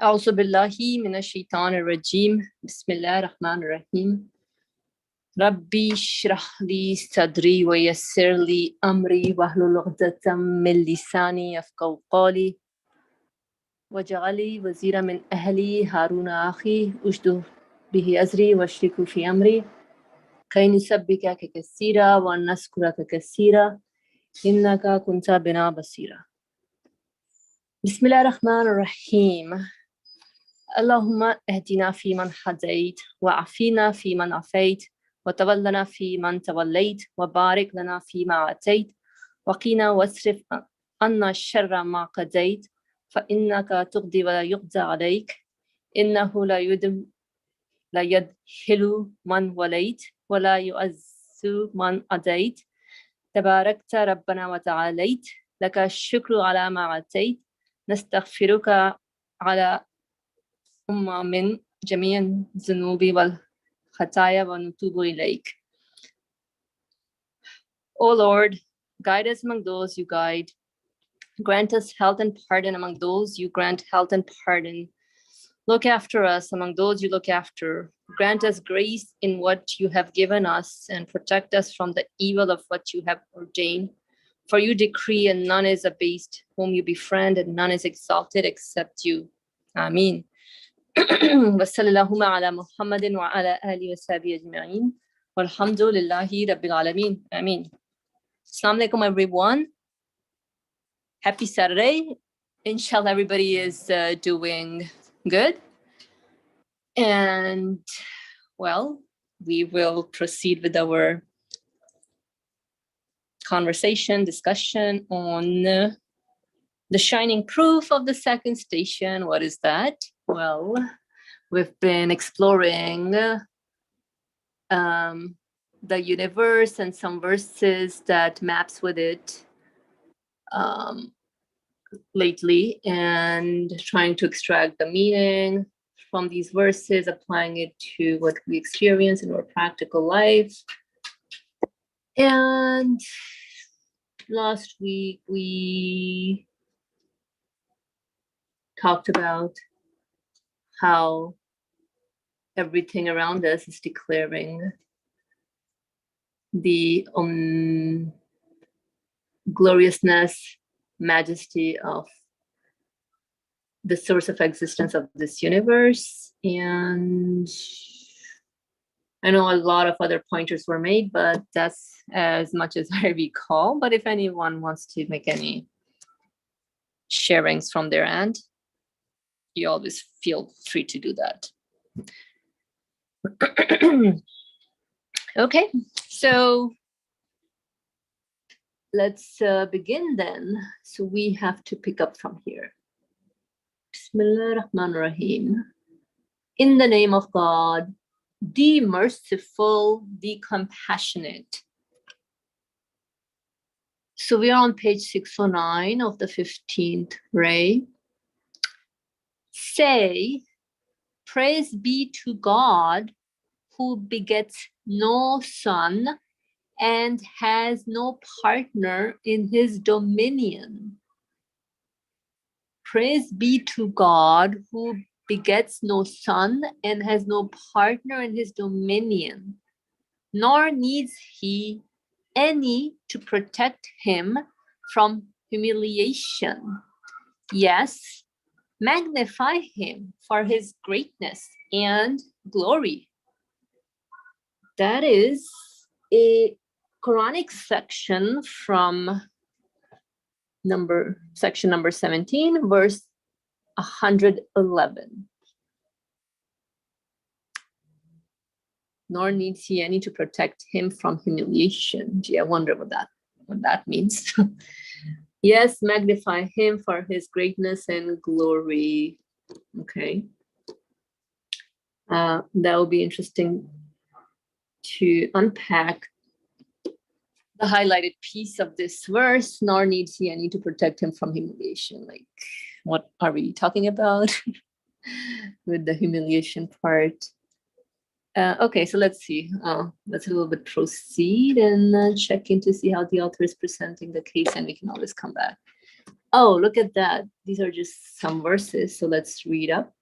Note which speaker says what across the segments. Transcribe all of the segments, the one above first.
Speaker 1: أعوذ بالله من الشيطان الرجيم بسم الله الرحمن الرحيم ربي اشرح لي صدري ويسر لي أمري واحلل عقدة من لساني يفقهوا قولي واجعل لي وزيرا من أهلي هارون أخي أشدد به أزري وأشركه في أمري كي نسبحك كثيرا ونذكرك كثيرا إنك كنت بنا بصيرا. بسم الله الرحمن الرحيم. اللهم اهدنا فيمن هديت وعافنا فيمن عافيت وتولنا فيمن توليت وبارك لنا فيما آتيت وقنا واصرف عنا شر ما قضيت فإنك تقضي ولا يقضى عليك إنه لا يذل من وليت ولا يعز من عاديت تباركت ربنا وتعاليت لك الشكر على ما آتيت نستغفرك على من جميع الذنوب والخطايا ونتوب إليك. O Lord, guide us among those you guide. Grant us health and pardon among those you grant health and pardon. Look after us among those you look after. Grant us grace in what you have given us and protect us from the evil of what you have ordained. For you decree and none is abased, whom you befriend and none is exalted except you. Ameen. وصلى اللهم على محمد وعلى آله وصحبه أجمعين والحمد لله رب العالمين. Ameen. Assalamu alaikum everyone. Happy Saturday. Inshallah everybody is doing good. And well, we will proceed with our conversation, discussion on the shining proof of the second station. What is that? Well, we've been exploring the universe and some verses that maps with it lately, and trying to extract the meaning from these verses, applying it to what we experience in our practical life. And last week we talked about how everything around us is declaring the gloriousness, majesty of the source of existence of this universe. And I know a lot of other pointers were made, but that's as much as I recall. But if anyone wants to make any sharings from their end, you always feel free to do that. Okay, so let's begin then. So we have to pick up from here. Bismillah ar-Rahman ar-Rahim. In the name of God, the merciful, the compassionate. So we are on page 609 of the 15th ray. Say, praise be to God who begets no son and has no partner in his dominion. Praise be to God who begets no son and has no partner in his dominion, nor needs he any to protect him from humiliation. Yes, magnify him for his greatness and glory. That is a Quranic section from section number 17, verse 111. Nor needs he any to protect him from humiliation. Gee, I wonder what that means. Yes, magnify him for his greatness and glory. Okay. That will be interesting to unpack the highlighted piece of this verse. Nor needs he any to protect him from humiliation. Like, what are we talking about with the humiliation part? Okay, so let's see. Let's a little bit proceed and check in to see how the author is presenting the case, and we can always come back. Oh, look at that. These are just some verses. So let's read up.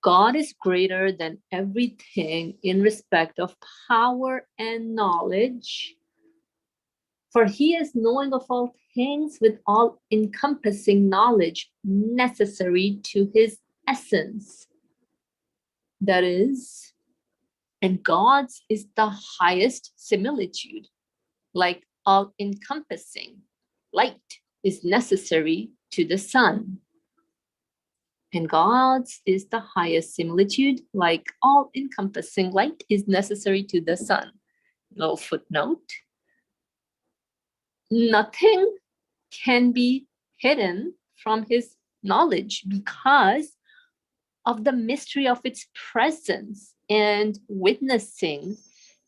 Speaker 1: God is greater than everything in respect of power and knowledge, for he is knowing of all things with all encompassing knowledge necessary to his essence. That is, and God's is the highest similitude, like all encompassing. Light is necessary to the sun. And God's is the highest similitude, like all encompassing light is necessary to the sun. Little footnote. Nothing can be hidden from his knowledge because of the mystery of its presence and witnessing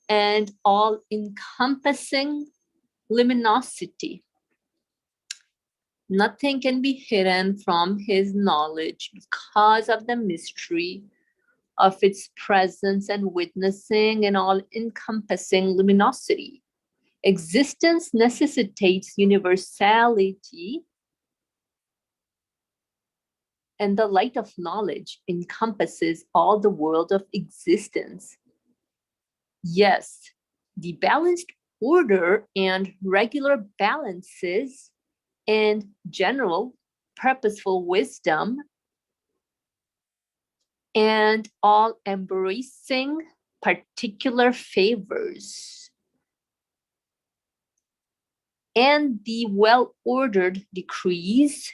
Speaker 1: and all encompassing luminosity. Nothing can be hidden from his knowledge because of the mystery of its presence and witnessing and all encompassing luminosity. Existence necessitates universality, and the light of knowledge encompasses all the world of existence. Yes, the balanced order and regular balances and general purposeful wisdom and all embracing particular favors and the well-ordered decrees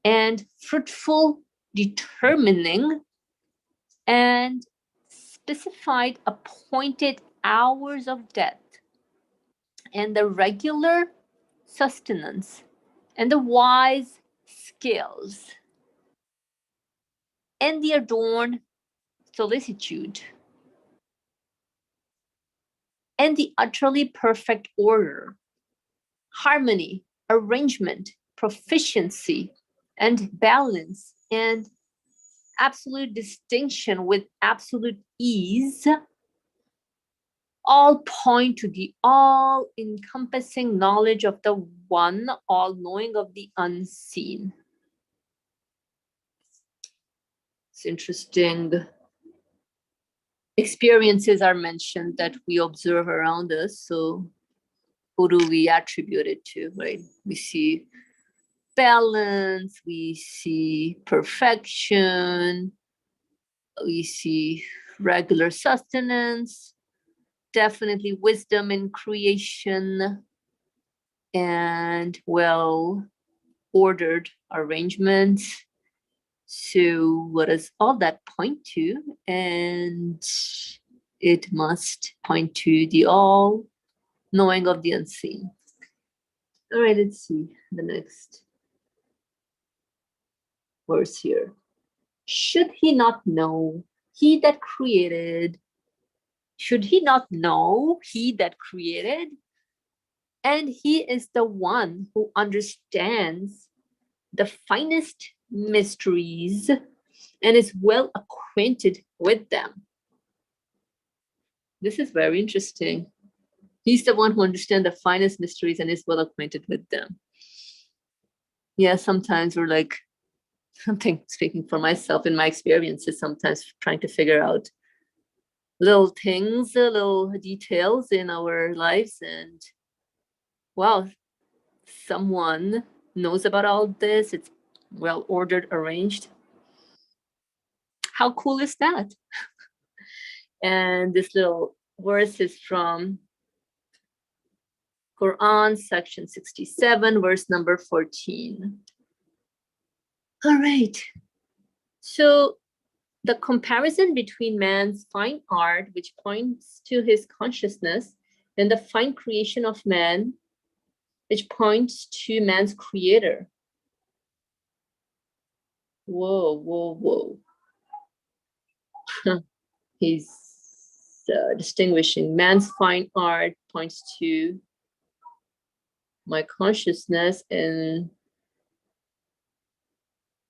Speaker 1: and fruitful determining and specified appointed hours of death and the regular sustenance and the wise skills and the adorned solicitude and the utterly perfect order, harmony, arrangement, proficiency, and balance, and absolute distinction with absolute ease, all point to the all-encompassing knowledge of the one, all-knowing of the unseen. It's interesting. Experiences are mentioned that we observe around us. So who do we attribute it to, right? We see balance, we see perfection, we see regular sustenance, definitely wisdom in creation, and well-ordered arrangements. So what does all that point to? And it must point to the all-knowing of the unseen. All right, let's see the next verse here. Should he not know, he that created, should he not know, he that created? And he is the one who understands the finest mysteries and is well acquainted with them. This is very interesting. He's the one who understands the finest mysteries and is well acquainted with them. Yeah, sometimes we're like, something speaking for myself in my experiences, sometimes trying to figure out little things, little details in our lives. And wow, someone knows about all this. It's well ordered, arranged. How cool is that? And this little verse is from Quran, section 67, verse number 14. All right. So the comparison between man's fine art, which points to his consciousness, and the fine creation of man, which points to man's creator. Whoa, whoa, whoa. He's distinguishing man's fine art points to my consciousness, and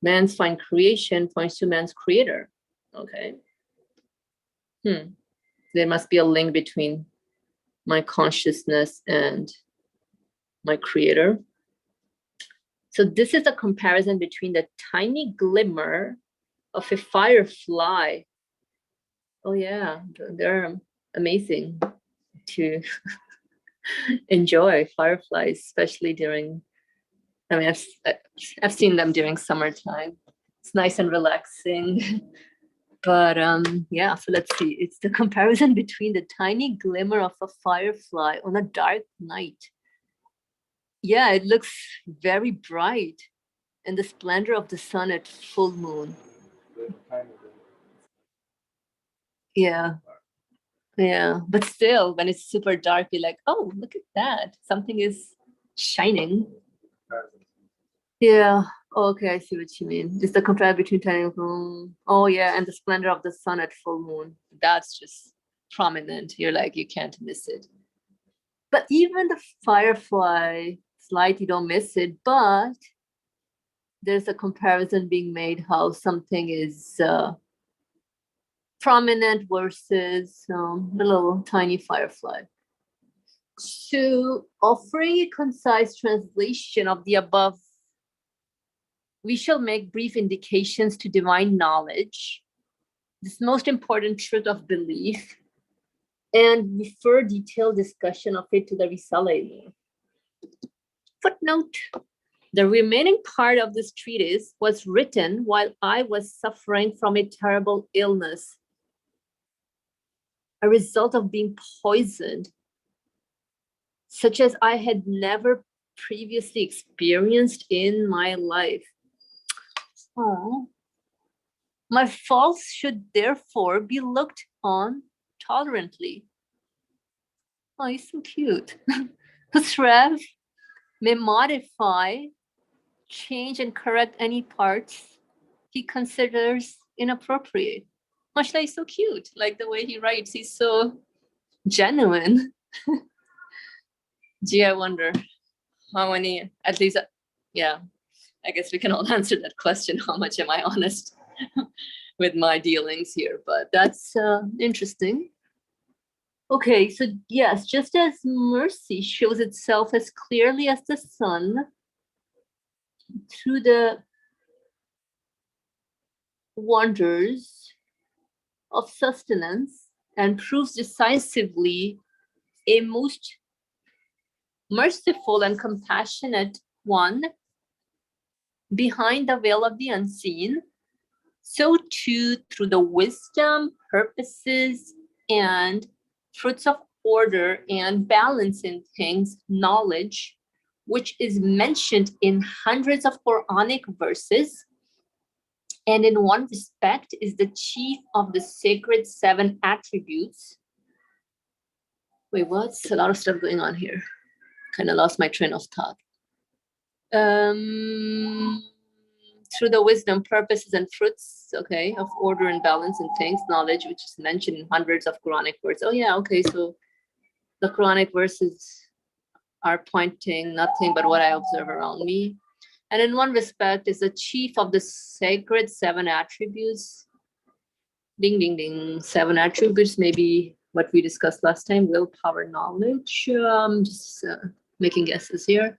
Speaker 1: man's fine creation points to man's creator. Okay. There must be a link between my consciousness and my creator. So this is a comparison between the tiny glimmer of a firefly. Oh yeah, they're amazing to enjoy, fireflies, especially during, I mean, I've seen them during summertime. It's nice and relaxing. But yeah, so let's see. It's the comparison between the tiny glimmer of a firefly on a dark night. Yeah, it looks very bright, and the splendor of the sun at full moon. Yeah. Yeah, but still, when it's super dark, you're like, oh, look at that. Something is shining. Yeah. Oh, okay, I see what you mean. Just the contrast between tiny moon. Oh, yeah, and the splendor of the sun at full moon. That's just prominent. You're like, you can't miss it. But even the firefly light, you don't miss it. But there's a comparison being made how something is prominent versus the little tiny firefly. So, offering a concise translation of the above, we shall make brief indications to divine knowledge, this most important truth of belief, and refer detailed discussion of it to the Risale. Footnote: the remaining part of this treatise was written while I was suffering from a terrible illness, a result of being poisoned, such as I had never previously experienced in my life. Oh, my faults should therefore be looked on tolerantly. Oh, he's so cute. Husrev may modify, change, and correct any parts he considers inappropriate. Mashallah, he's so cute. Like the way he writes, he's so genuine. Gee, I wonder how many, at least, yeah, I guess we can all answer that question. How much am I honest with my dealings here? But that's interesting. Okay, so yes, just as mercy shows itself as clearly as the sun through the wonders of sustenance and proves decisively a most merciful and compassionate one behind the veil of the unseen, so too through the wisdom, purposes, and fruits of order and balance in things, knowledge, which is mentioned in hundreds of Quranic verses, and in one respect is the chief of the sacred 7 attributes. Wait, what's a lot of stuff going on here? Kind of lost my train of thought. Through the wisdom, purposes, and fruits, okay, of order and balance in things, knowledge, which is mentioned in hundreds of Quranic words. Oh yeah, okay, so the Quranic verses are pointing nothing but what I observe around me. And in one respect is the chief of the sacred 7 attributes. Ding, ding, ding. 7 attributes, maybe what we discussed last time, willpower, knowledge. Just making guesses here.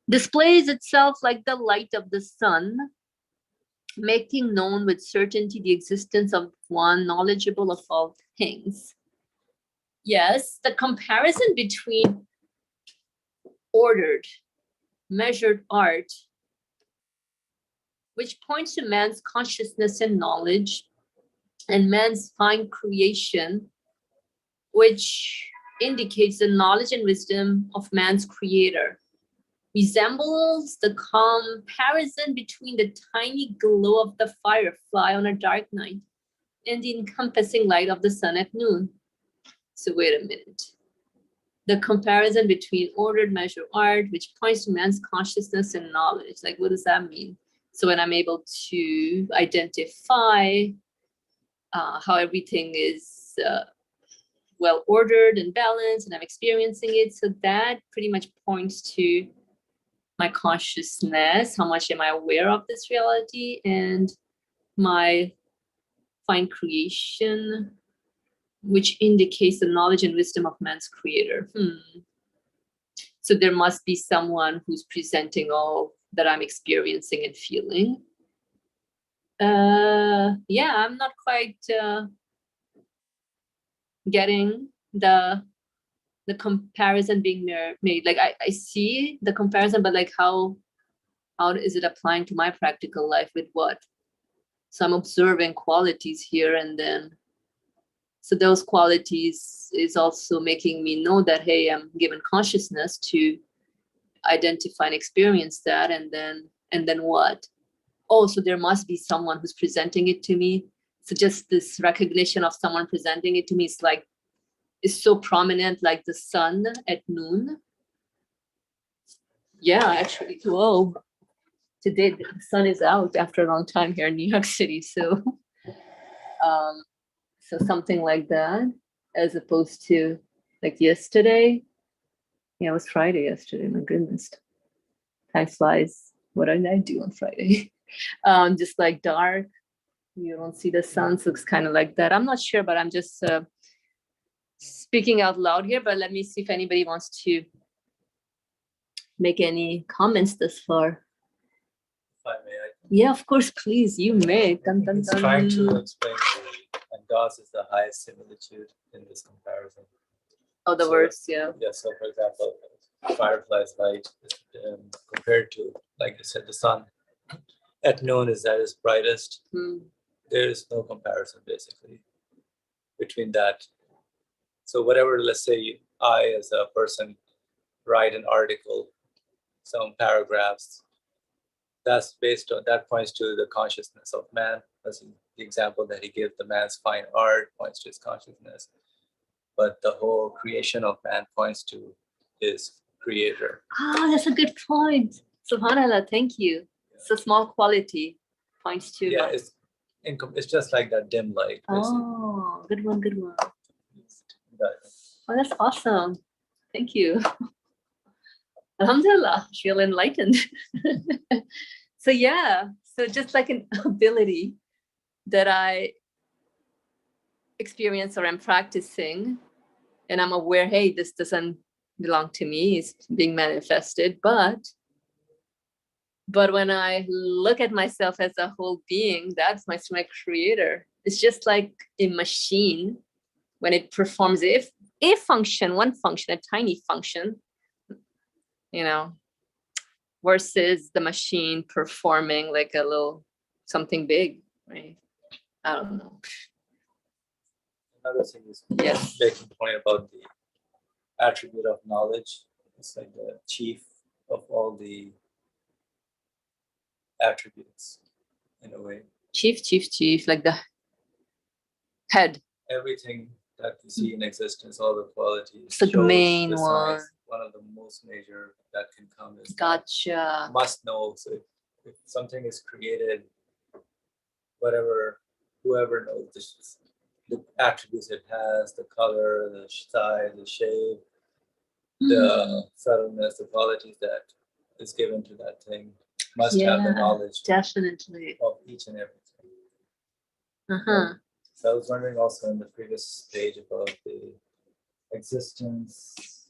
Speaker 1: Displays itself like the light of the sun, making known with certainty the existence of one knowledgeable of all things. Yes, the comparison between ordered, measured art, which points to man's consciousness and knowledge, and man's fine creation, which indicates the knowledge and wisdom of man's creator, resembles the comparison between the tiny glow of the firefly on a dark night and the encompassing light of the sun at noon. So wait a minute. The comparison between ordered measure art, which points to man's consciousness and knowledge. Like, what does that mean? So when I'm able to identify how everything is well ordered and balanced, and I'm experiencing it, so that pretty much points to my consciousness, how much am I aware of this reality, and my fine creation, which indicates the knowledge and wisdom of man's creator. So there must be someone who's presenting all that I'm experiencing and feeling. Yeah, I'm not quite getting the comparison being made. Like I see the comparison, but like how is it applying to my practical life with what? So I'm observing qualities here, and then so those qualities is also making me know that, hey, I'm given consciousness to identify and experience that, and then what? Oh, so there must be someone who's presenting it to me. So just this recognition of someone presenting it to me is so prominent, like the sun at noon. Yeah, actually, whoa. Today the sun is out after a long time here in New York City. So so something like that, as opposed to like yesterday. Yeah, it was Friday yesterday. My goodness. Time flies. What did I do on Friday? Just like dark. You don't see the sun, so it's kind of like that. I'm not sure, but I'm just speaking out loud here. But let me see if anybody wants to make any comments thus far.
Speaker 2: If I may,
Speaker 1: yeah, of course, please, you may. Dun, dun,
Speaker 2: it's
Speaker 1: dun.
Speaker 2: trying to explain and God's is the highest similitude in this comparison.
Speaker 1: Oh, the
Speaker 2: So,
Speaker 1: words, yeah.
Speaker 2: Yeah, so for example, firefly's light compared to, like I said, the sun at noon is at its brightest. There is no comparison basically between that. So whatever, let's say I as a person write an article, some paragraphs, that's based on, that points to the consciousness of man. As in the example that he gave, the man's fine art points to his consciousness. But the whole creation of man points to his creator.
Speaker 1: Ah, that's a good point. Subhanallah, thank you. So small quality points to.
Speaker 2: Yeah, it's just like that dim light. Basically.
Speaker 1: Oh, good one, good one.
Speaker 2: That,
Speaker 1: Oh, that's awesome. Thank you. Alhamdulillah, I feel enlightened. So yeah, so just like an ability that I experience or am practicing, and I'm aware, hey, this doesn't belong to me, it's being manifested, but when I look at myself as a whole being, that's my creator. It's just like a machine when it performs a function, one function, a tiny function, you know, versus the machine performing like a little something big, right? I don't know.
Speaker 2: another thing is
Speaker 1: Yes.
Speaker 2: making a point about the attribute of knowledge. It's like the chief of all the attributes in a way.
Speaker 1: Chief, like the head.
Speaker 2: Everything that you see in existence, all the qualities.
Speaker 1: It's the main one.
Speaker 2: One of the most major that can come is
Speaker 1: Gotcha.
Speaker 2: must know. So if something is created, whoever knows the attributes it has, the color, the size, the shape, the subtleness, the qualities that is given to that thing, must have the knowledge
Speaker 1: definitely
Speaker 2: of each and everything.
Speaker 1: Uh-huh.
Speaker 2: So I was wondering also in the previous stage about the existence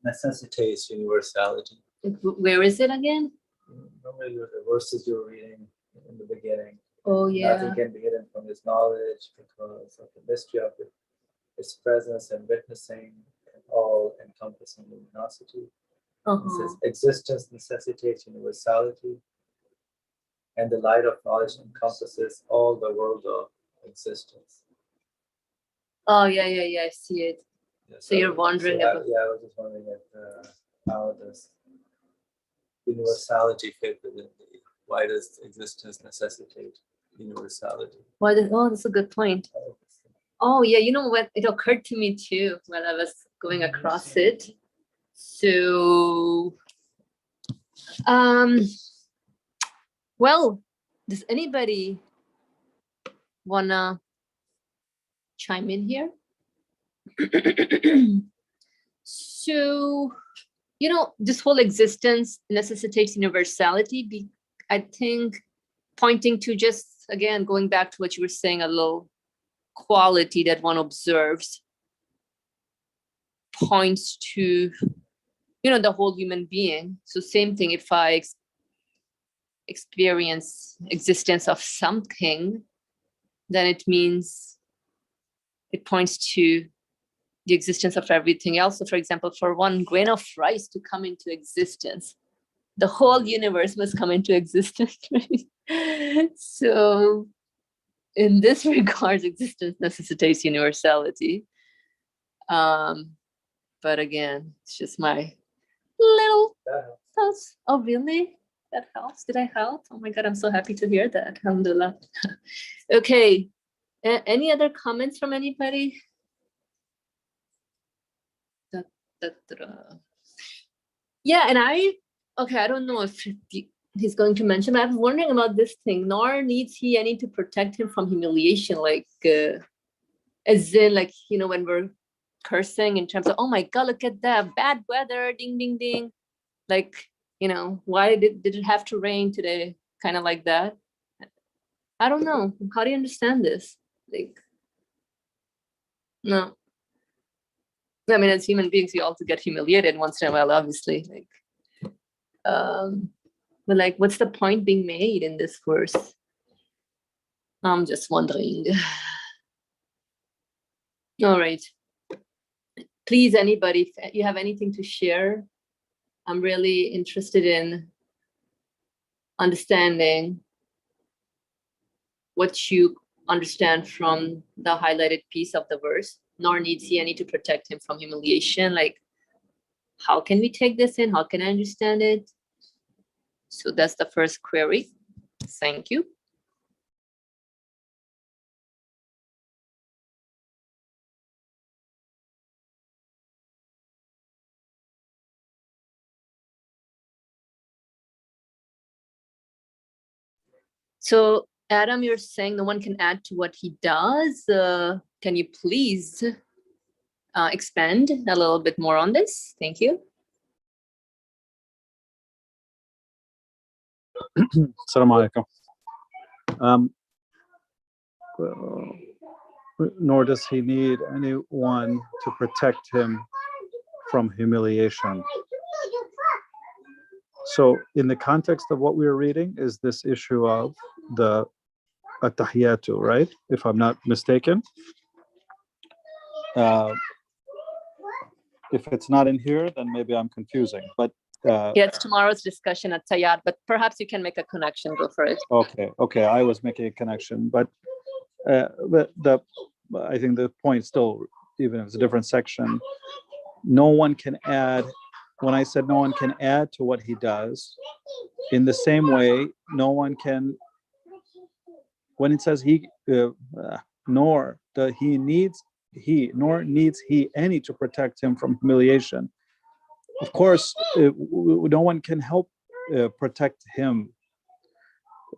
Speaker 2: necessitates universality.
Speaker 1: Where is it again?
Speaker 2: Remember the verses you were reading in the beginning.
Speaker 1: Oh yeah.
Speaker 2: Nothing can be hidden from his knowledge because of the mystery of its presence and witnessing and all encompassing luminosity. It says existence necessitates universality, and the light of knowledge encompasses all the world of existence.
Speaker 1: Oh yeah, I see it. Yeah, so you're wondering about.
Speaker 2: I was just wondering how does universality fit within why does existence necessitate universality?
Speaker 1: That's a good point. Oh yeah, you know what? It occurred to me too when I was going across it. So, well, does anybody wanna chime in here? So, this whole existence necessitates universality. I think pointing to just, again, going back to what you were saying, a little quality that one observes points to, the whole human being. So same thing, if I experience existence of something, then it means it points to the existence of everything else. So for example, for one grain of rice to come into existence, the whole universe must come into existence, right? So in this regard, existence necessitates universality. But again, it's just my little thoughts. Oh, really? That helps? Did I help? Oh my God, I'm so happy to hear that. Alhamdulillah. Okay. Any other comments from anybody? Yeah, and I don't know if he's going to mention, but I was wondering about this thing. Nor needs he any to protect him from humiliation, like as in, like, you know, when we're cursing in terms of, oh my God, look at that bad weather, ding, ding, ding. Like, you know, why did it have to rain today? Kind of like that. I don't know. How do you understand this? Like, no. I mean, as human beings, we also get humiliated once in a while, obviously. Like, but like, what's the point being made in this verse? I'm just wondering. All right. Please, anybody, if you have anything to share, I'm really interested in understanding what you understand from the highlighted piece of the verse. Nor needs he any to protect him from humiliation. Like, how can we take this in? How can I understand it? So that's the first query. Thank you. So Adam, you're saying no one can add to what he does. Can you please expand a little bit more on this? Thank you.
Speaker 3: Assalamu alaikum. Nor does he need anyone to protect him from humiliation. So in the context of what we were reading is this issue of the at-tahiyatu, right? If I'm not mistaken. If it's not in here, then maybe I'm confusing. But
Speaker 1: yeah, it's tomorrow's discussion at Tayyad, but perhaps you can make a connection. Go for it.
Speaker 3: Okay. I was making a connection, but I think the point still, even if it's a different section, no one can add. When I said no one can add to what he does, in the same way, no one can. When it says nor needs he any to protect him from humiliation. Of course, no one can help protect him.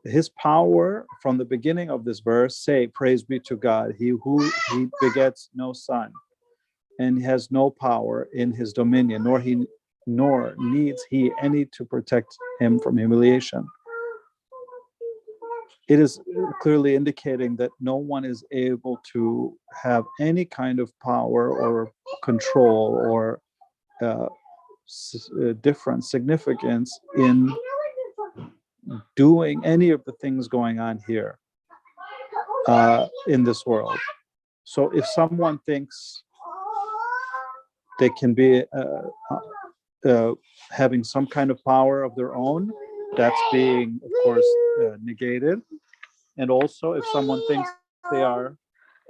Speaker 3: His power from the beginning of this verse say, praise be to God, he begets no son and has no power in his dominion, nor needs he any to protect him from humiliation. It is clearly indicating that no one is able to have any kind of power or control or different significance in doing any of the things going on here in this world. So if someone thinks they can be having some kind of power of their own, that's being, of course, negated. And also, if someone thinks they are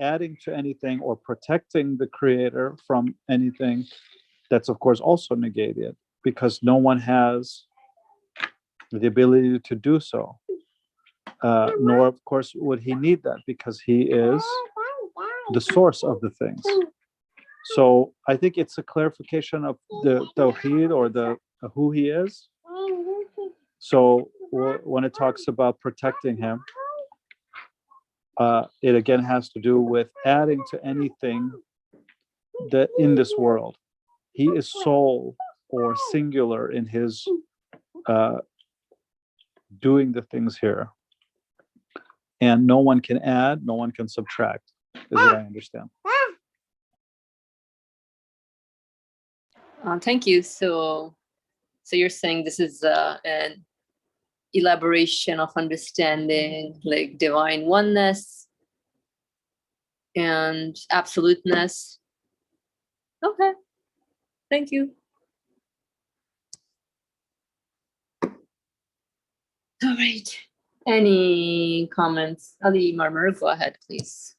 Speaker 3: adding to anything or protecting the creator from anything, that's, of course, also negated, because no one has the ability to do so. Nor, of course, would he need that, because he is the source of the things. So I think it's a clarification of the Tawheed, or the who he is. So when it talks about protecting him, it again has to do with adding to anything that in this world. He is sole or singular in his doing the things here. And no one can add, no one can subtract, is what I understand.
Speaker 1: Thank you. So you're saying this is an elaboration of understanding like divine oneness and absoluteness. Okay, thank you. All right. Any comments? Ali Marmur, go ahead, please.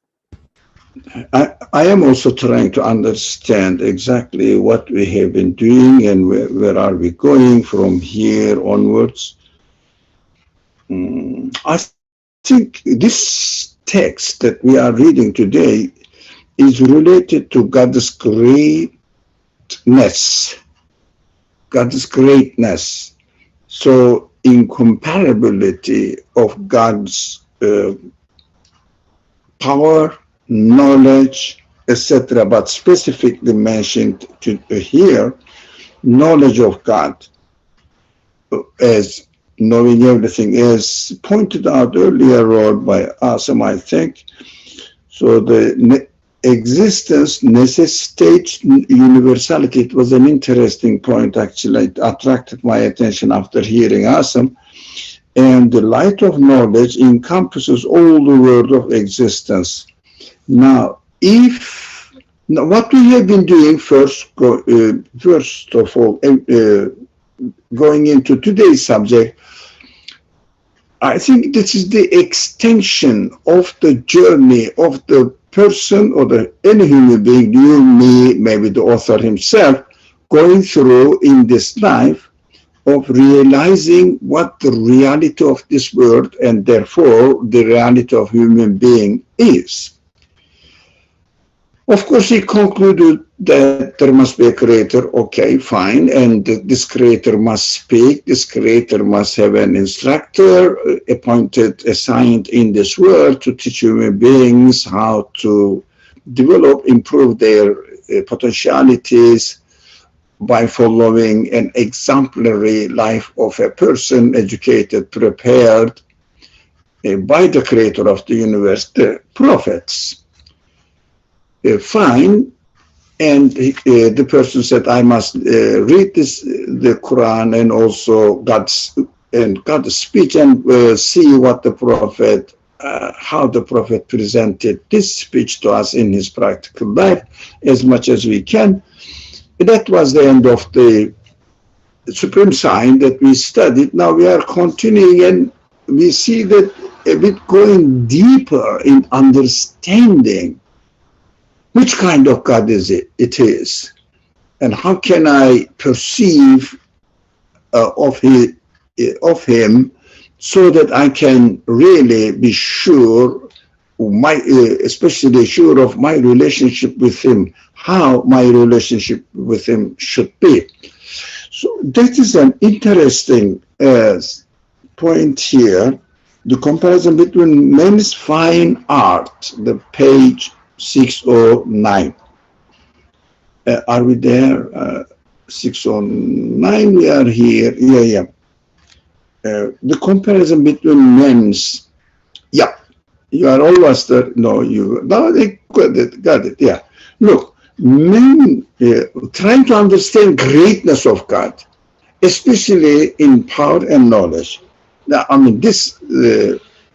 Speaker 4: I am also trying to understand exactly what we have been doing and where are we going from here onwards. I think this text that we are reading today is related to God's greatness, God's greatness. So incomparability of God's power, knowledge, etc., but specifically mentioned here, knowledge of God as knowing everything, as pointed out earlier by Asim, I think. So the existence necessitates universality. It was an interesting point, actually. It attracted my attention after hearing Asim. And the light of knowledge encompasses all the world of existence. Now, what we have been doing first of all, going into today's subject, I think this is the extension of the journey of the person or any human being, you, me, maybe the author himself, going through in this life of realizing what the reality of this world and therefore the reality of human being is. Of course, he concluded that there must be a creator. Okay, fine. And this creator must speak. This creator must have an instructor appointed, assigned in this world to teach human beings how to develop, improve their potentialities by following an exemplary life of a person educated, prepared by the creator of the universe, the prophets. Fine, and the person said, I must read the Quran and also God's speech and see what the prophet, how the prophet presented this speech to us in his practical life as much as we can. That was the end of the supreme sign that we studied. Now we are continuing and we see that a bit going deeper in understanding which kind of God is it is, and how can I perceive of him so that I can really be sure, especially sure of my relationship with him, how my relationship with him should be. So that is an interesting point here, the comparison between men's fine art, the page 609. Are we there? 609, we are here. Yeah. The comparison between men's, yeah, you are almost there. No, they got it, yeah. Look, men trying to understand greatness of God, especially in power and knowledge. Now, I mean, this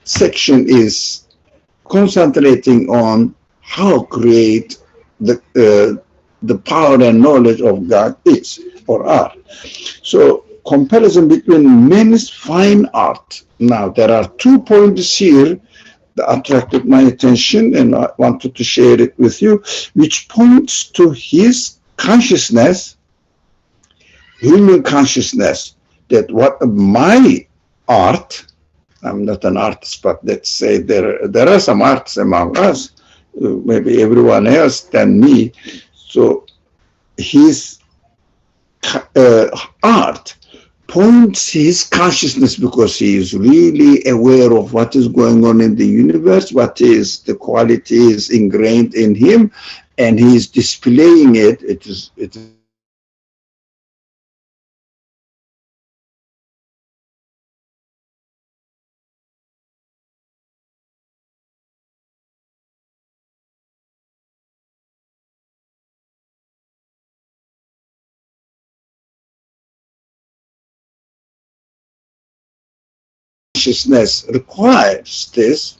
Speaker 4: section is concentrating on how great the power and knowledge of God is or are. So comparison between men's fine art. Now there are 2 points here that attracted my attention and I wanted to share it with you, which points to his consciousness, human consciousness, that what my art, I'm not an artist, but let's say there are some artists among us, maybe everyone else than me. So his art points his consciousness because he is really aware of what is going on in the universe, what is the qualities ingrained in him, and he is displaying it. It is consciousness requires this.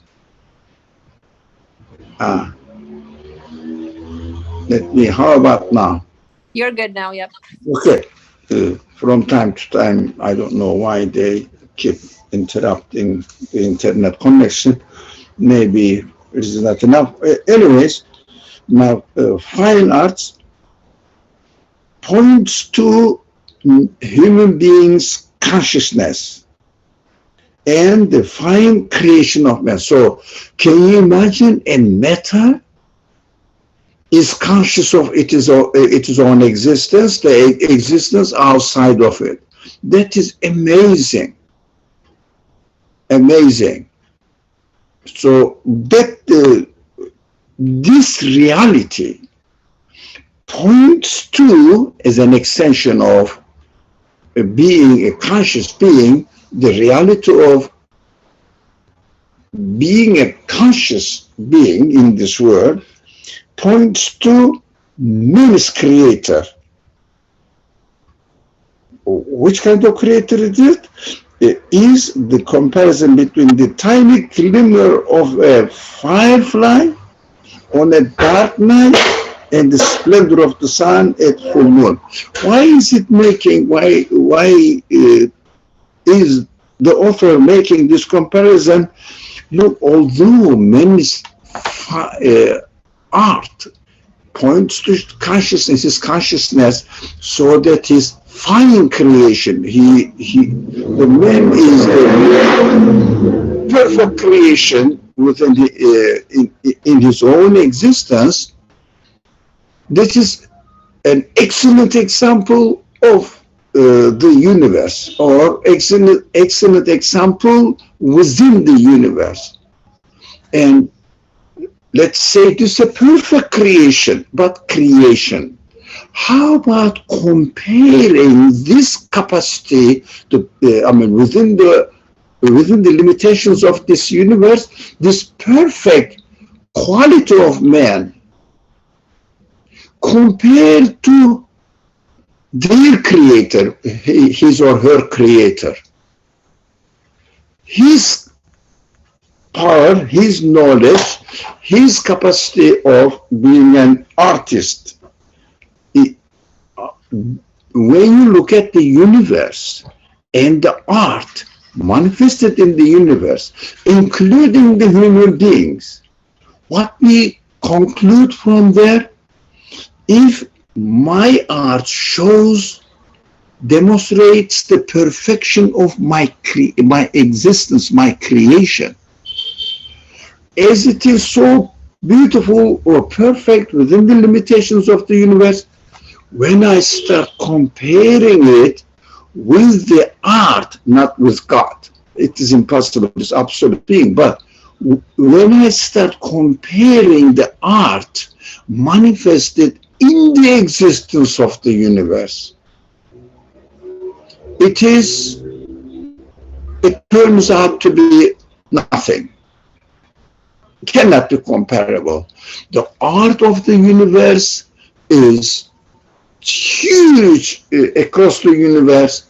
Speaker 4: How about now?
Speaker 1: You're good now, yep.
Speaker 4: Okay. From time to time, I don't know why they keep interrupting the internet connection. Maybe it is not enough. Anyways, now fine arts points to human beings' consciousness and the fine creation of man. So can you imagine a matter is conscious of its own existence, the existence outside of it? That is amazing. Amazing. So that this reality points to, as an extension of being a conscious being, the reality of being a conscious being in this world points to man's creator. Which kind of creator is it? It is the comparison between the tiny glimmer of a firefly on a dark night and the splendor of the sun at full moon. Why is it making, why is the author making this comparison? Look, although man's art points to consciousness, his consciousness, so that his fine creation, the man is a perfect creation within in his own existence. This is an excellent example of the universe, or excellent example within the universe. And let's say it is a perfect creation, but creation. How about comparing this capacity to, within the limitations of this universe, this perfect quality of man, compared to their creator, his or her creator? His power, his knowledge, his capacity of being an artist. When you look at the universe and the art manifested in the universe, including the human beings, what we conclude from there, if my art demonstrates the perfection of my existence, my creation, as it is so beautiful or perfect within the limitations of the universe, when I start comparing it with the art, not with God, it is impossible, it's absolute being, but when I start comparing the art manifested in the existence of the universe, it turns out to be nothing. It cannot be comparable. The art of the universe is huge across the universe.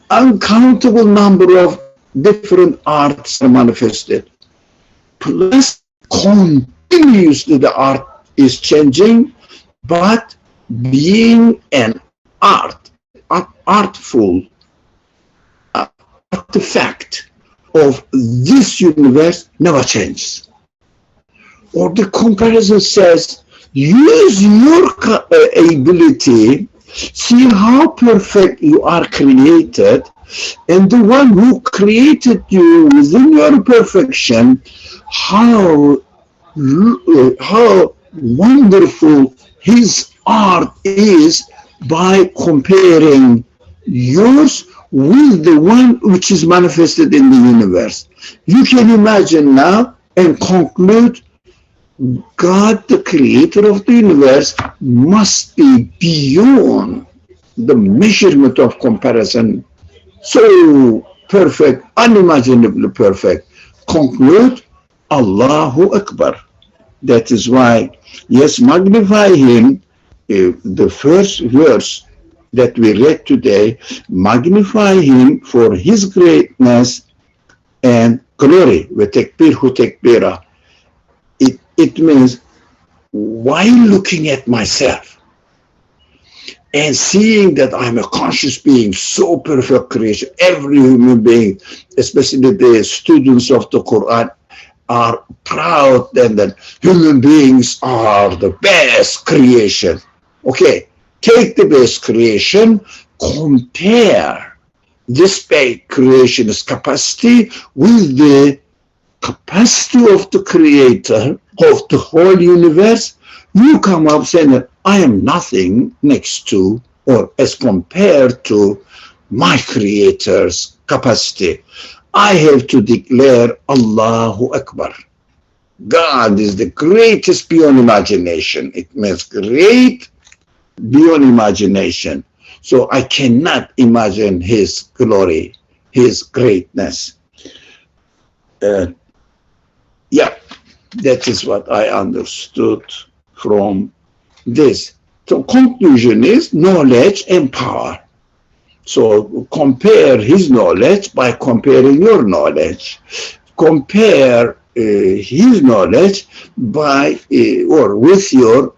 Speaker 4: Uncountable number of different arts are manifested. Plus, continuously the art is changing, but being an artful artifact of this universe never changes. Or the comparison says, use your ability, see how perfect you are created, and the one who created you within your perfection, how wonderful his art is by comparing yours with the one which is manifested in the universe. You can imagine now and conclude, God, the creator of the universe, must be beyond the measurement of comparison. So perfect, unimaginably perfect. Conclude, Allahu Akbar. That is why, yes, magnify him. The first verse that we read today, magnify him for his greatness and glory. It means while looking at myself and seeing that I'm a conscious being, so perfect creation, every human being, especially the students of the Quran, are proud that human beings are the best creation. Okay, take the best creation, compare this best creation's capacity with the capacity of the creator of the whole universe. You come up saying that I am nothing next to or as compared to my creator's capacity. I have to declare Allahu Akbar. God is the greatest beyond imagination. It means great beyond imagination. So I cannot imagine his glory, his greatness. Yeah, that is what I understood from this. So conclusion is knowledge and power. So compare his knowledge by comparing your knowledge. Compare his knowledge by or with your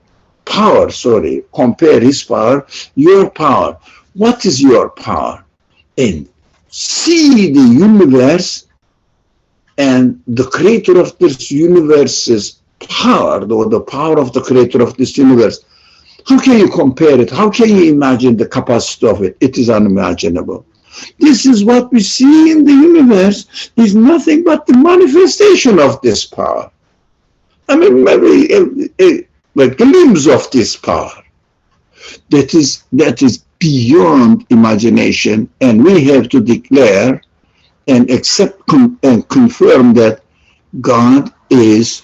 Speaker 4: power, sorry. Compare his power, your power. What is your power? And see the universe and the creator of this universe's power, or the power of the creator of this universe. How can you compare it? How can you imagine the capacity of it? It is unimaginable. This is what we see in the universe, is nothing but the manifestation of this power. I mean, maybe a glimpse of this power. That is beyond imagination, and we have to declare and accept and confirm that God is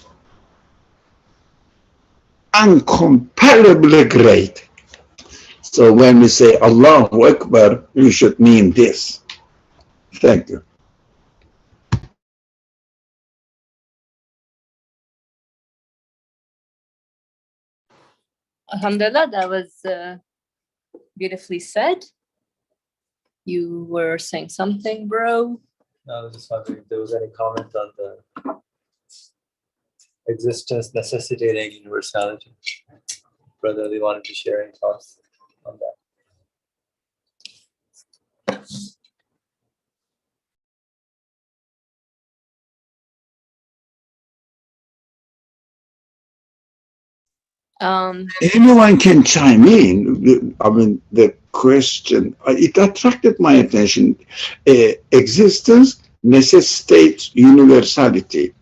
Speaker 4: incomparably great. So when we say Allahu Akbar, we should mean this. Thank you.
Speaker 1: Alhamdulillah, that was beautifully said. You were saying something, bro?
Speaker 2: No, I was just wondering if there was any comment on the existence necessitating universality. Brother, they wanted to share any thoughts on that.
Speaker 4: Anyone can chime in. I mean, the question, it attracted my attention. Existence necessitates universality.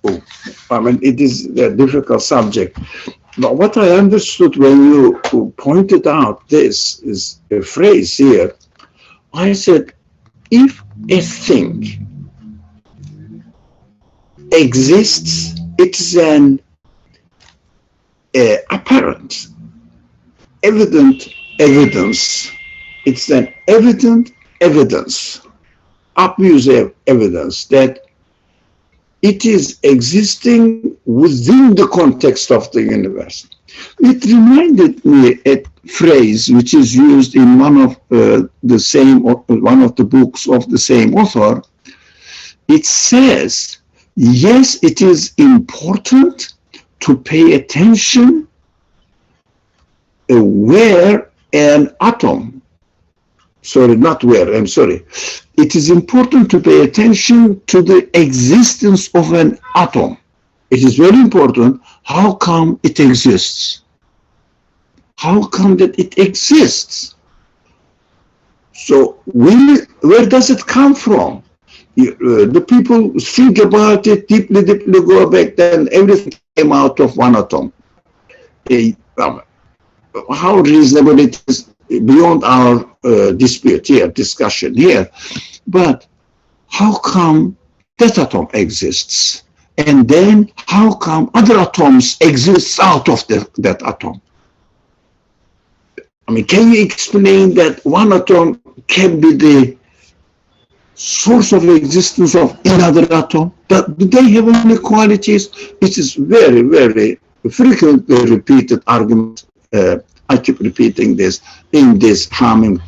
Speaker 4: Oh, I mean, it is a difficult subject. But what I understood when you pointed out this is a phrase here, I said, if a thing exists, it's an apparent, evident evidence. It's an evident evidence, obvious evidence that it is existing within the context of the universe. It reminded me a phrase which is used in one of the books of the same author. It says, yes, it is important to pay attention where an atom, sorry, not where, I'm sorry. It is important to pay attention to the existence of an atom. It is very important. How come it exists? How come that it exists? So where does it come from? The people think about it deeply, go back, then everything came out of one atom. How reasonable it is beyond our dispute here, discussion here. But how come that atom exists? And then how come other atoms exist out of that atom? I mean, can you explain that one atom can be the source of existence of another atom? But do they have any qualities? It is very, very frequently repeated argument I keep repeating this in these harming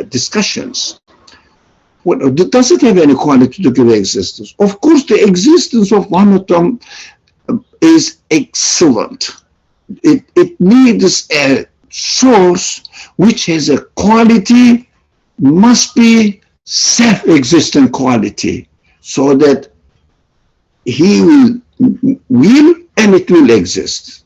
Speaker 4: discussions. Well, does it have any quality to give existence? Of course, the existence of one atom is excellent. It needs a source which has a quality, must be self-existent quality, so that he will and it will exist.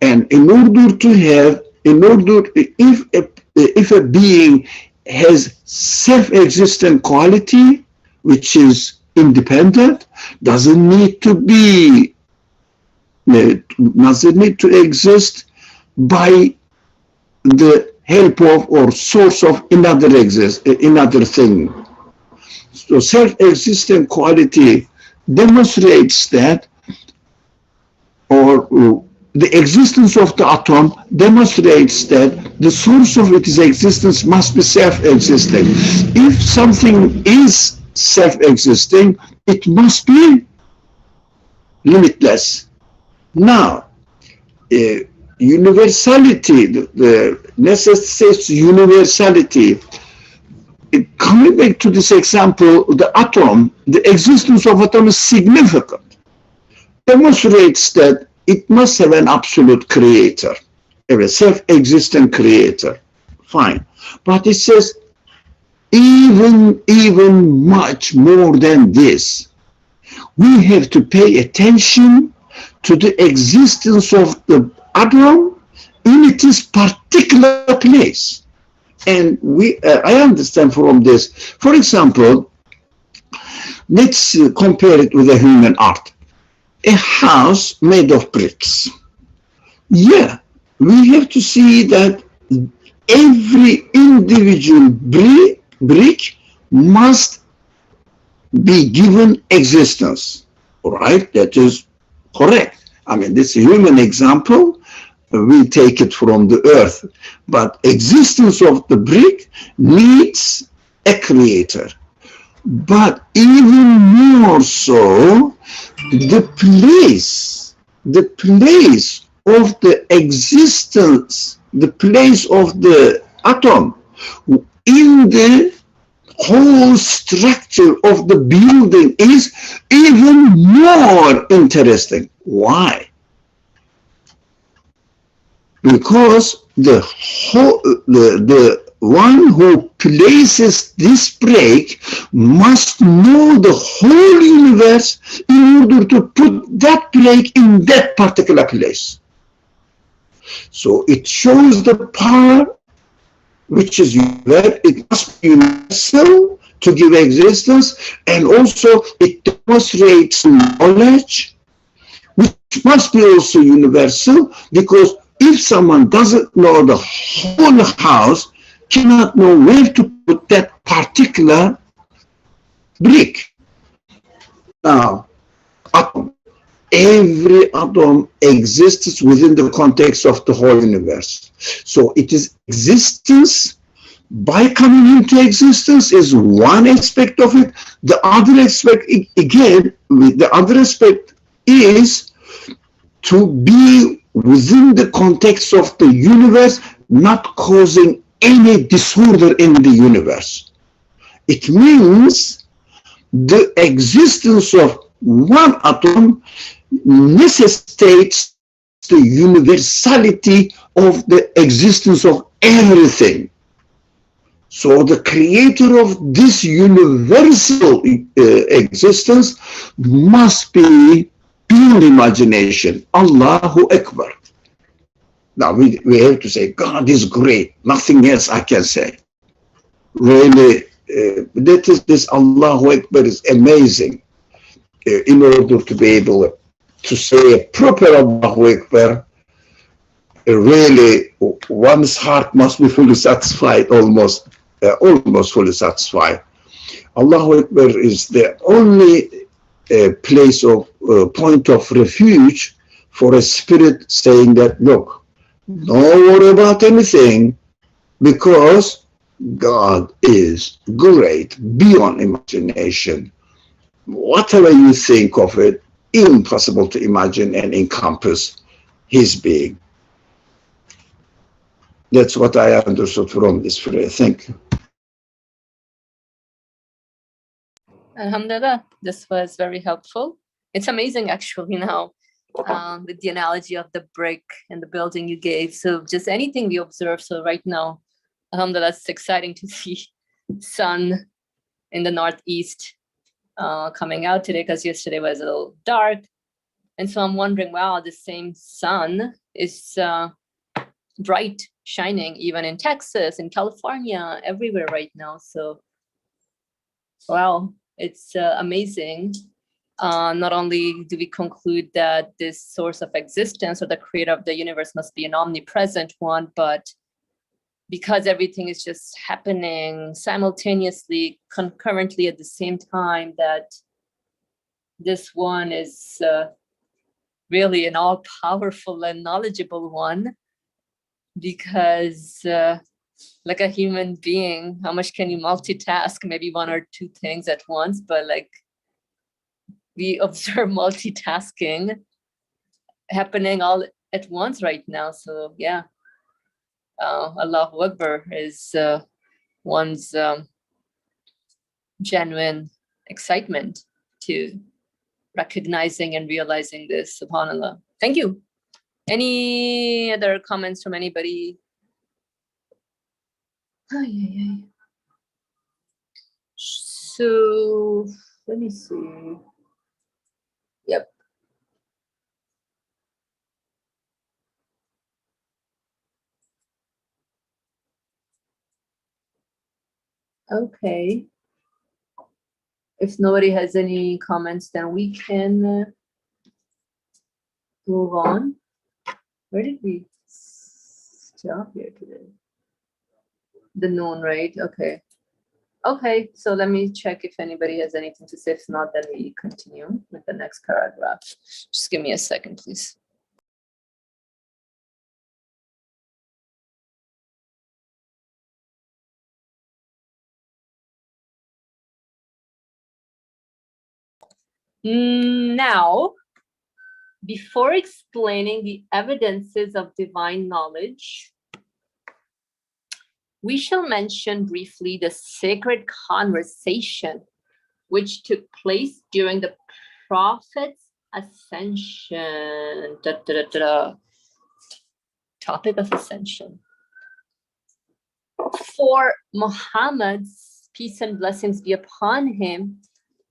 Speaker 4: And in order to have, if a being has self-existent quality, which is independent, doesn't need to exist by the help of or source of another thing. So self-existent quality demonstrates that, or the existence of the atom demonstrates that the source of its existence must be self-existing. If something is self-existing, it must be limitless. Now, universality, the necessitates universality. Coming back to this example, the atom, the existence of atom is significant. Demonstrates that it must have an absolute creator, a self-existent creator. Fine. But it says even much more than this. We have to pay attention to the existence of the atom in its particular place. And I understand from this. For example, let's compare it with a human art. A house made of bricks. Yeah, we have to see that every individual brick must be given existence. All right, that is correct. I mean, this is a human example. We take it from the earth. But existence of the brick needs a creator. But even more so, the place of the existence, the place of the atom in the whole structure of the building is even more interesting. Why? Because the one who places this break must know the whole universe in order to put that break in that particular place. So it shows the power which is universal. It must be universal to give existence, and also it demonstrates knowledge which must be also universal, because if someone doesn't know the whole house, cannot know where to put that particular brick. Now, atom. Every atom exists within the context of the whole universe. So it is existence by coming into existence is one aspect of it. The other aspect, again, the other aspect is to be within the context of the universe, not causing any disorder in the universe. It means the existence of one atom necessitates the universality of the existence of everything. So the creator of this universal existence must be beyond imagination. Allahu Akbar. Now we have to say, God is great. Nothing else I can say. Really, this Allahu Akbar is amazing. In order to be able to say a proper Allahu Akbar, really one's heart must be fully satisfied, almost fully satisfied. Allahu Akbar is the only place of point of refuge for a spirit saying that, look, don't worry about anything, because God is great beyond imagination. Whatever you think of it, impossible to imagine and encompass his being. That's what I understood from this prayer. Thank you.
Speaker 1: Alhamdulillah, this was very helpful. It's amazing actually now with the analogy of the brick and the building you gave. So just anything we observe. So right now, alhamdulillah, it's exciting to see sun in the northeast coming out today, because yesterday was a little dark. And so I'm wondering, wow, the same sun is bright, shining, even in Texas, in California, everywhere right now. So, wow, it's amazing. Not only do we conclude that this source of existence or the creator of the universe must be an omnipresent one, but because everything is just happening simultaneously, concurrently at the same time, that this one is really an all-powerful and knowledgeable one, because like a human being, how much can you multitask? Maybe one or two things at once, but like we observe multitasking happening all at once right now. So yeah, Allahu Akbar is one's genuine excitement to recognizing and realizing this, subhanAllah. Thank you. Any other comments from anybody? So let me see. Yep. Okay. If nobody has any comments, then we can move on. Where did we stop here today? The noon, right? Okay. Okay, so let me check if anybody has anything to say. If not, then we continue with the next paragraph. Just give me a second, please. Now, before explaining the evidences of divine knowledge, we shall mention briefly the sacred conversation which took place during the Prophet's ascension. Topic of ascension. For Muhammad's peace and blessings be upon him,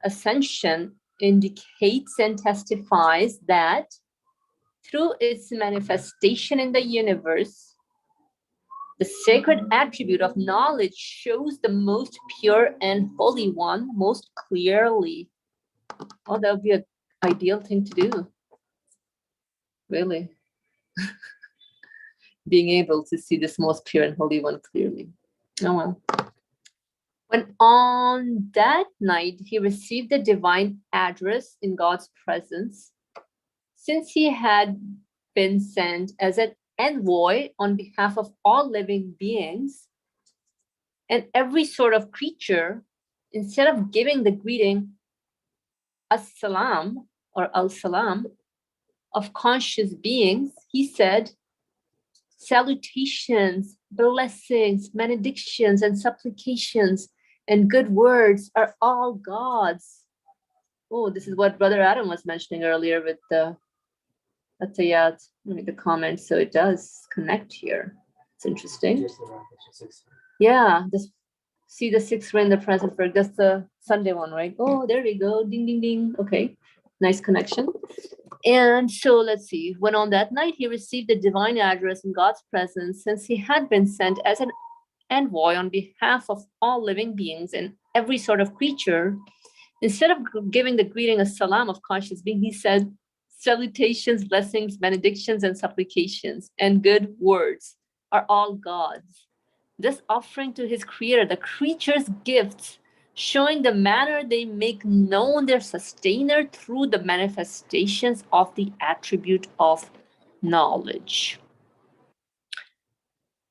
Speaker 1: ascension indicates and testifies that through its manifestation in the universe, the sacred attribute of knowledge shows the most pure and holy one most clearly. Oh, that would be an ideal thing to do. Really. Being able to see this most pure and holy one clearly. Oh, well. When on that night he received the divine address in God's presence, since he had been sent as an envoy on behalf of all living beings and every sort of creature, instead of giving the greeting as-salam or al-salam of conscious beings, he said, salutations, blessings, benedictions, and supplications and good words are all God's. Oh, this is what Brother Adam was mentioning earlier with the Atayat, the comments. So it does connect here. It's interesting. Yeah, just see the sixth ray in the present verb. That's the Sunday one, right? Oh, there we go. Ding, ding, ding. Okay, nice connection. And so let's see. When on that night he received the divine address in God's presence, since he had been sent as an envoy on behalf of all living beings and every sort of creature, instead of giving the greeting as salam of conscious being, he said, salutations, blessings, benedictions, and supplications, and good words are all God's. Thus offering to his creator the creature's gifts, showing the manner they make known their sustainer through the manifestations of the attribute of knowledge.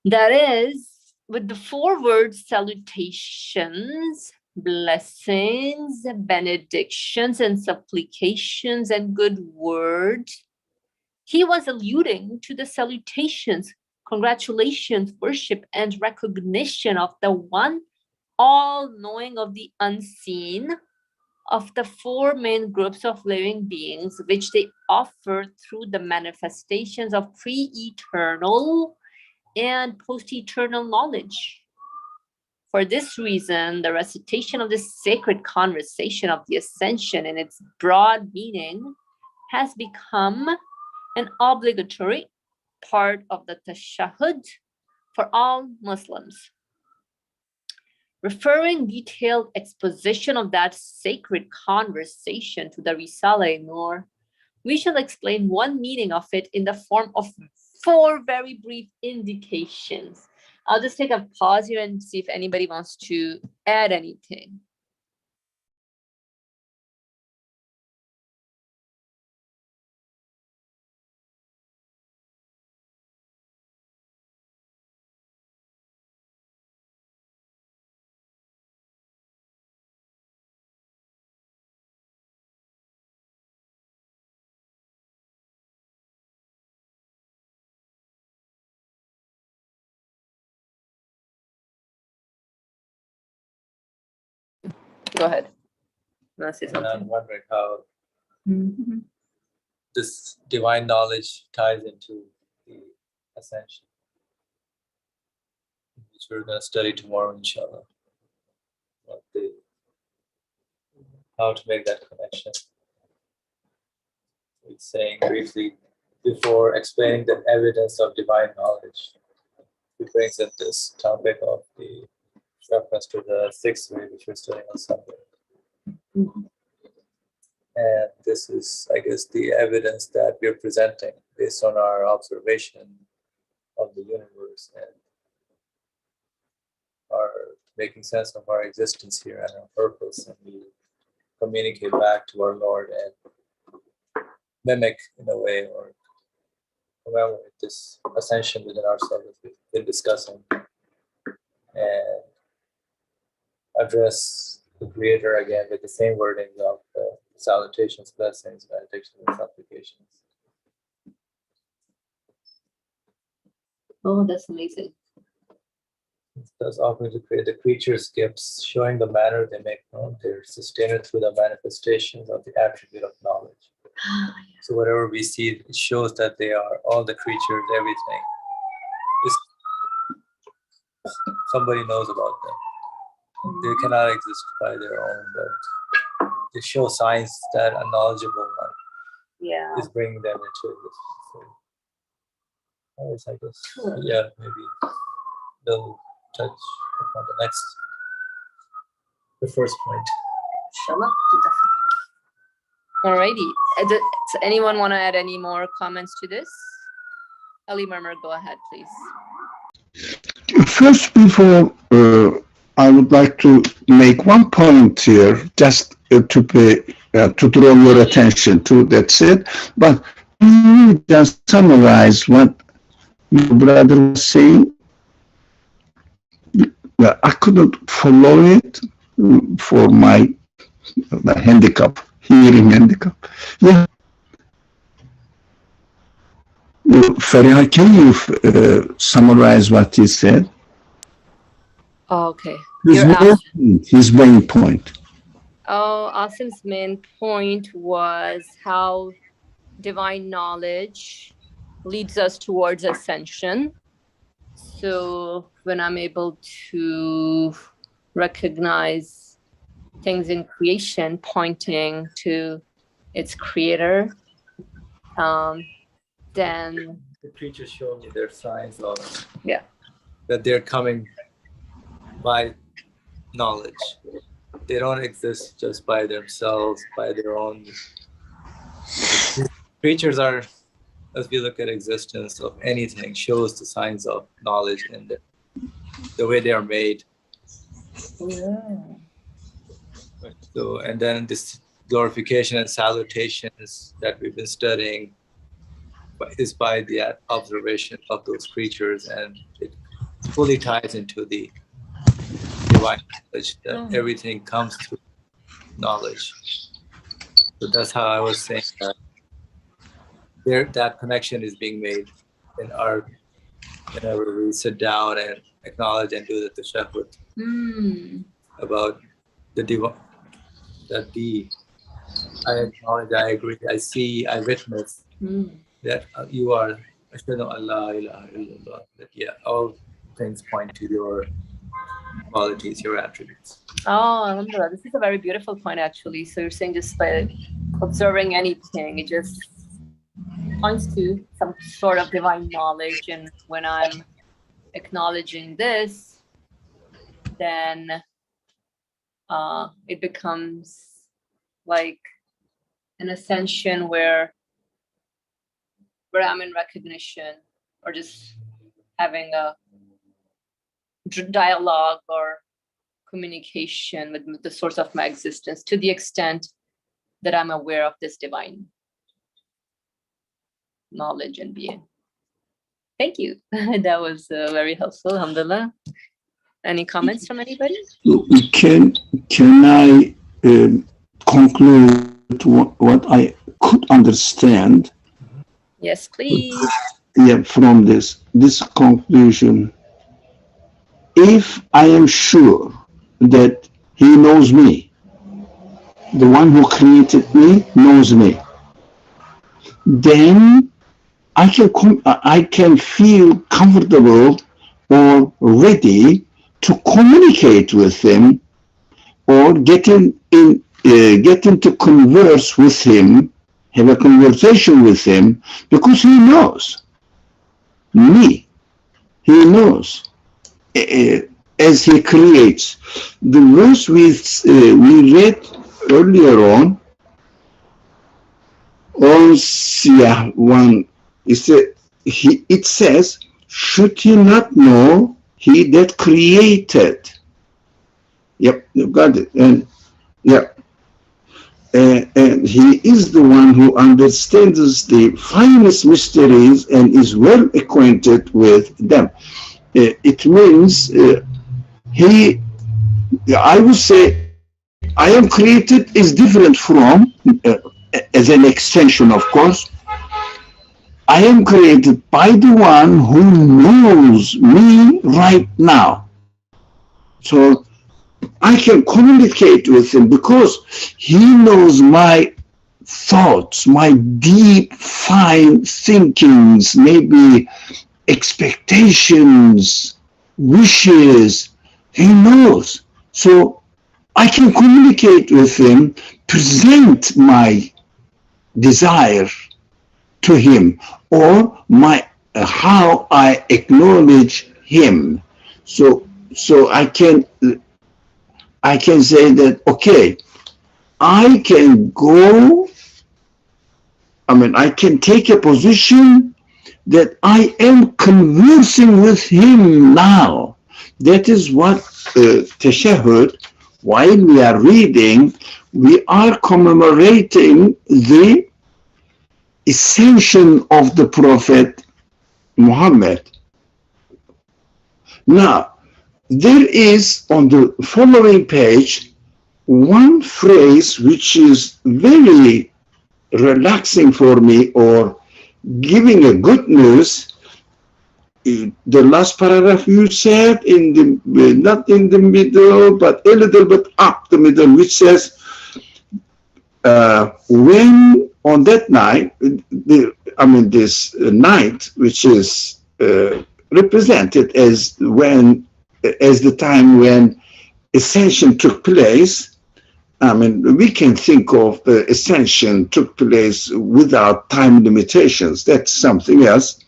Speaker 1: That is, with the four words salutations, blessings, benedictions, and supplications, and good words, he was alluding to the salutations congratulations, worship, and recognition of the one all-knowing of the unseen, of the four main groups of living beings, which they offer through the manifestations of pre-eternal and post-eternal knowledge. For this reason, the recitation of this sacred conversation of the ascension in its broad meaning has become an obligatory part of the tashahhud for all Muslims. Referring detailed exposition of that sacred conversation to the Risale-i-Nur, we shall explain one meaning of it in the form of 4 very brief indications. I'll just take a pause here and see if anybody wants to add anything. Go ahead. You want to say
Speaker 2: And
Speaker 1: something?
Speaker 2: I'm wondering how this divine knowledge ties into the ascension, which we're going to study tomorrow, inshallah. How to make that connection. It's saying briefly, before explaining the evidence of divine knowledge, he brings up this topic of the reference to the 6th way, which we're studying on Sunday. And this is, I guess, the evidence that we're presenting based on our observation of the universe and our making sense of our existence here and our purpose. And we communicate back to our Lord and mimic, in a way, or commemorate this ascension within ourselves that we've been discussing, and address the Creator again with the same wording of salutations, blessings, benedictions, and supplications.
Speaker 1: Oh, that's amazing.
Speaker 2: Thus offering to create the creatures gifts, showing the manner they make known their sustainer through the manifestations of the attribute of knowledge. So whatever we see, it shows that they are all the creatures, everything. Somebody knows about them. They cannot exist by their own, but they show signs that a knowledgeable one is bringing them into this. So, I guess, yeah, maybe they'll touch upon the first point.
Speaker 1: Alrighty. Does anyone want to add any more comments to this? Ali Murmur, go ahead, please.
Speaker 4: First, before I would like to make one point here, just to draw your attention to. That's it. But can you just summarize what your brother was saying? I couldn't follow it for my handicap, hearing handicap. Yeah. Fariha, can you summarize what he said?
Speaker 1: Oh, okay.
Speaker 4: His main point.
Speaker 1: Oh, Asim's main point was how divine knowledge leads us towards ascension. So when I'm able to recognize things in creation pointing to its creator, then
Speaker 2: the creatures show me their signs of
Speaker 1: that
Speaker 2: they're coming by knowledge. They don't exist just by themselves, by their own. Creatures are, as we look at existence of anything, shows the signs of knowledge in the way they are made. So, and then this glorification and salutations that we've been studying is by the observation of those creatures, and it fully ties into the divine knowledge that everything comes through knowledge. So that's how I was saying that that connection is being made in our whenever we sit down and acknowledge and do the tashahhud about the divine, that I acknowledge, I agree, I see, I witness that you are Ashhadu an la ilaha illallah, that all things point to your qualities, your attributes.
Speaker 1: Oh, alhamdulillah. This is a very beautiful point, actually. So you're saying just by observing anything, it just points to some sort of divine knowledge. And when I'm acknowledging this, then it becomes like an ascension where I'm in recognition, or just having a dialogue or communication with the source of my existence, to the extent that I'm aware of this divine knowledge and being. Thank you. That was very helpful. Alhamdulillah. Any comments from anybody?
Speaker 4: Can I conclude what I could understand?
Speaker 1: Yes, please.
Speaker 4: Yeah, from this conclusion. If I am sure that he knows me, the one who created me knows me, then I can feel comfortable or ready to communicate with him, or get into converse with him, have a conversation with him, because he knows me. He knows as he creates. The verse we read earlier on Siyah 1, it says, should he not know, he that created. Yep, you got it. And yeah, and he is the one who understands the finest mysteries and is well acquainted with them. It means I would say, I am created is different from, as an extension, of course. I am created by the one who knows me right now. So I can communicate with him because he knows my thoughts, my deep, fine thinkings, maybe expectations, wishes. He knows. So I can communicate with him, present my desire to him, or how I acknowledge him. So I can say that, okay, I can take a position that I am conversing with him now. That is what Tashahhud, while we are reading, we are commemorating the ascension of the Prophet Muhammad. Now, there is on the following page one phrase which is very relaxing for me, or giving a good news. The last paragraph you said, not in the middle, but a little bit up the middle, which says, when on that night, this night, which is represented as the time when ascension took place. We can think of the ascension took place without time limitations. That's something else.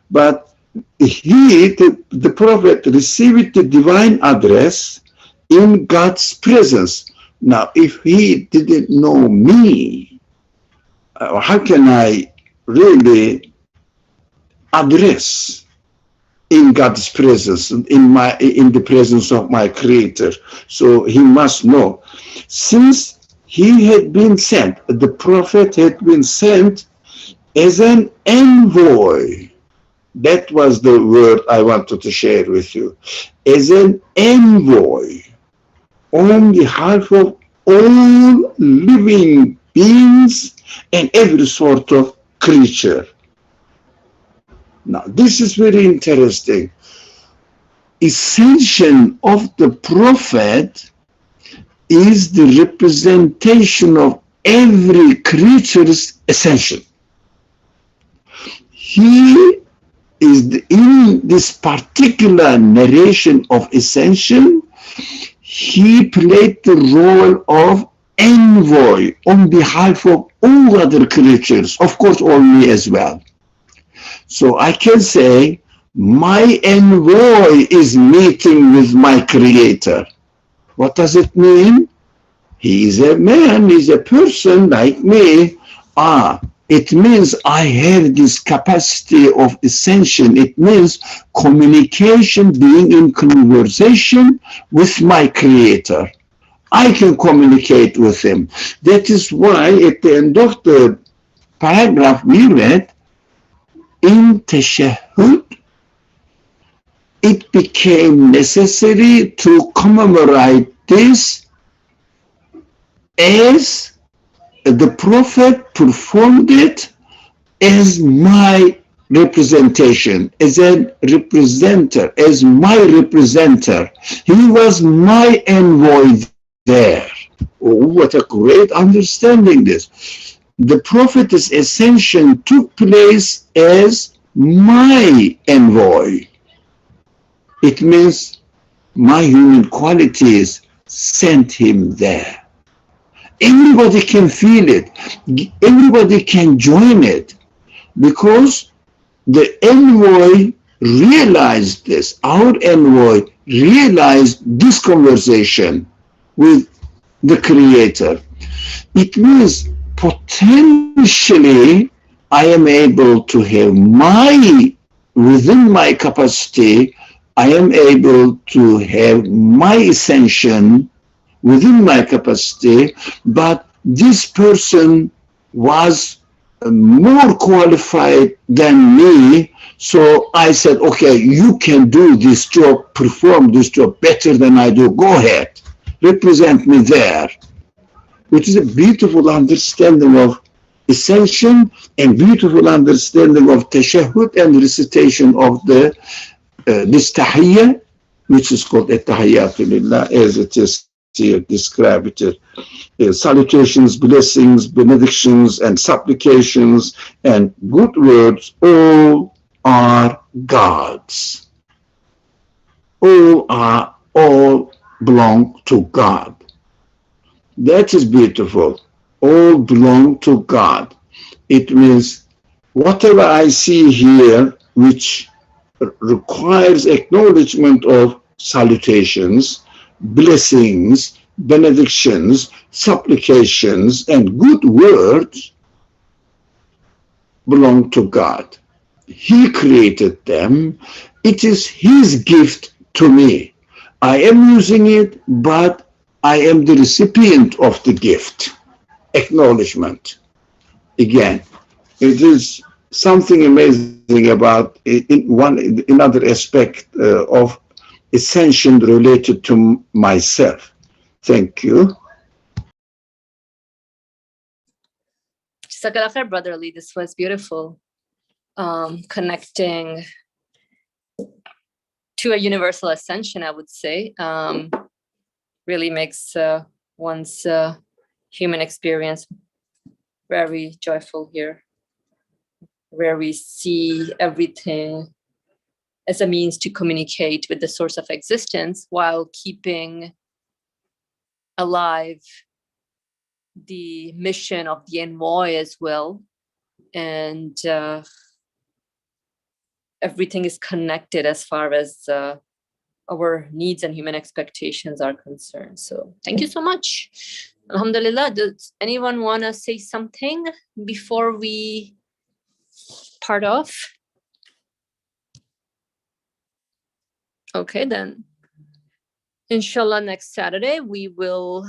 Speaker 4: But the Prophet received the divine address in God's presence. Now, if he didn't know me, how can I really address in God's presence, in the presence of my Creator? So he must know. Since he had been sent, the Prophet had been sent as an envoy. That was the word I wanted to share with you. As an envoy on behalf of all living beings and every sort of creature. Now, this is very interesting. Ascension of the prophet is the representation of every creature's ascension. He is in this particular narration of ascension, he played the role of envoy on behalf of all other creatures, of course, all me as well. So I can say, my envoy is meeting with my creator. What does it mean? He is a man, he's a person like me. It means I have this capacity of ascension. It means communication, being in conversation with my creator. I can communicate with him. That is why at the end of the paragraph we read, in Tashahhud, it became necessary to commemorate this as the prophet performed it as my representation, as a representer, as my representer. He was my envoy there. Oh, what a great understanding this. The prophet's ascension took place as my envoy. It means my human qualities sent him there. Everybody can feel it. Everybody can join it because the envoy realized this. Our envoy realized this conversation with the creator. It means potentially I am able to have within my capacity, I am able to have my ascension within my capacity, but this person was more qualified than me. So I said, okay, you can do this job, perform this job better than I do. Go ahead, represent me there. Which is a beautiful understanding of ascension and beautiful understanding of tashahhud and recitation of this tahiyyah, which is called at-tahiyyatu lillah, as it is here described. Salutations, blessings, benedictions, and supplications, and good words, all are God's. All belong to God. That is beautiful. All belong to God. It means whatever I see here, which requires acknowledgement of salutations, blessings, benedictions, supplications, and good words, belong to God. He created them. It is his gift to me. I am using it, but I am the recipient of the gift. Acknowledgement. Again, it is something amazing about another aspect of ascension related to myself. Thank you.
Speaker 1: Jazakallah khair, Brother Ali. This was beautiful. Connecting to a universal ascension, I would say, really makes one's human experience very joyful here, where we see everything as a means to communicate with the source of existence while keeping alive the mission of the envoy as well. And everything is connected as far as our needs and human expectations are concerned. So thank you so much. Alhamdulillah. Does anyone want to say something before we part off? Okay, then. Inshallah, next Saturday, we will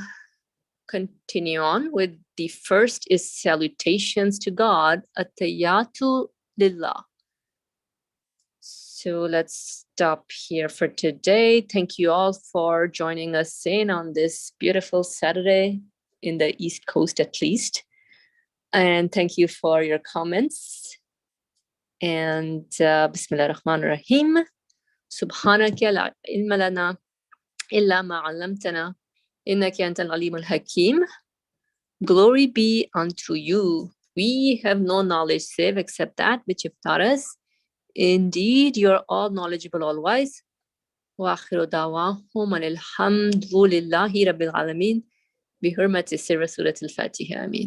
Speaker 1: continue on with the first is salutations to God, At-Tahiyyatu Lillah. So let's stop here for today. Thank you all for joining us in on this beautiful Saturday in the East Coast, at least. And thank you for your comments. And Bismillah ar-Rahman ar-Rahim. Subhanaka la ilma lana illa ma 'allamtana innaka antal alimul hakim. Glory be unto you. We have no knowledge save except that which you've taught us. Indeed, you are all knowledgeable, all wise. Wa akhiru da'wahum alhamdulillahi rabbil alamin. Bi hurmati sirra surat al-Fatiha. Ameen.